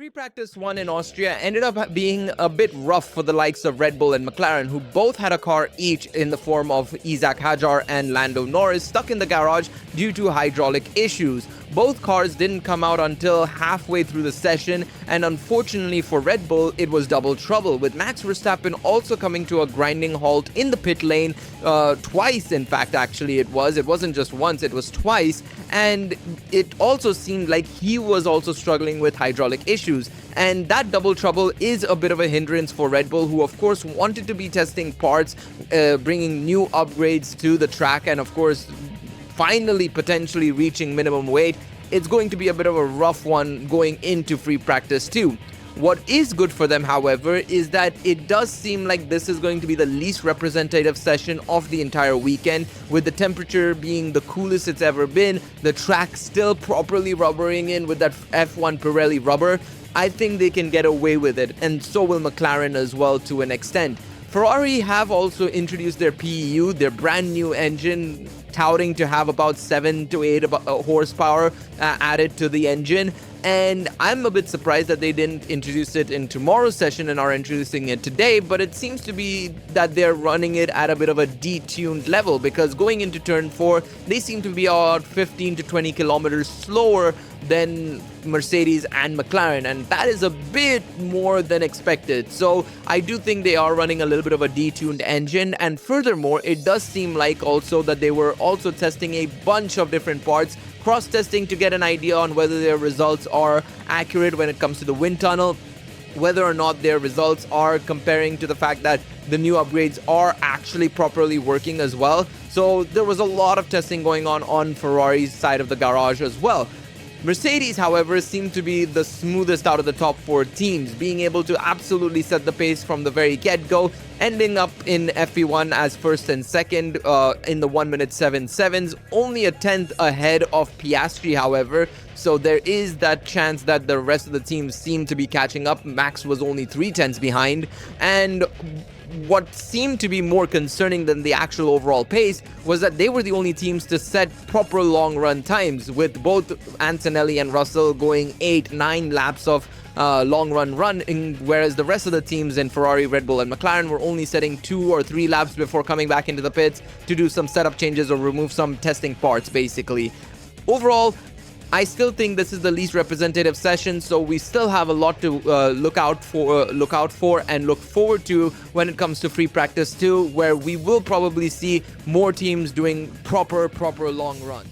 Free practice 1 in Austria ended up being a bit rough for the likes of Red Bull and McLaren, who both had a car each in the form of Isaac Hadjar and Lando Norris stuck in the garage due to hydraulic issues. Both cars didn't come out until halfway through the session, and unfortunately for Red Bull, it was double trouble, with Max Verstappen also coming to a grinding halt in the pit lane twice. In fact, actually it wasn't just once, it was twice, and it also seemed like he was also struggling with hydraulic issues. And that double trouble is a bit of a hindrance for Red Bull, who of course wanted to be testing parts, bringing new upgrades to the track, and of course finally potentially reaching minimum weight. It's going to be a bit of a rough one going into free practice 2. What is good for them, however, is that it does seem like this is going to be the least representative session of the entire weekend, with the temperature being the coolest it's ever been, the track still properly rubbering in with that F1 Pirelli rubber. I think they can get away with it, and so will McLaren as well to an extent. Ferrari have also introduced their PEU, their brand new engine, touting to have about 7 to 8 horsepower added to the engine. And I'm a bit surprised that they didn't introduce it in tomorrow's session and are introducing it today, but it seems to be that they're running it at a bit of a detuned level, because going into turn 4, they seem to be about 15 to 20 kilometers slower than Mercedes and McLaren, and that is a bit more than expected. So I do think they are running a little bit of a detuned engine, and furthermore, it does seem like also that they were also testing a bunch of different parts, cross-testing to get an idea on whether their results are accurate when it comes to the wind tunnel, whether or not their results are comparing to the fact that the new upgrades are actually properly working as well. So there was a lot of testing going on Ferrari's side of the garage as well. Mercedes, however, seemed to be the smoothest out of the top 4 teams, being able to absolutely set the pace from the very get-go, ending up in FP1 as first and second in the 1 minute 7/7s, only a tenth ahead of Piastri, however. So there is that chance that the rest of the teams seem to be catching up. Max was only 3 tenths behind, and what seemed to be more concerning than the actual overall pace was that they were the only teams to set proper long run times, with both Antonelli and Russell going 8-9 laps of long run, whereas the rest of the teams in Ferrari, Red Bull and McLaren were only setting 2 or 3 laps before coming back into the pits to do some setup changes or remove some testing parts, basically. Overall, I still think this is the least representative session, so we still have a lot to look out for and look forward to when it comes to free practice 2, where we will probably see more teams doing proper long runs.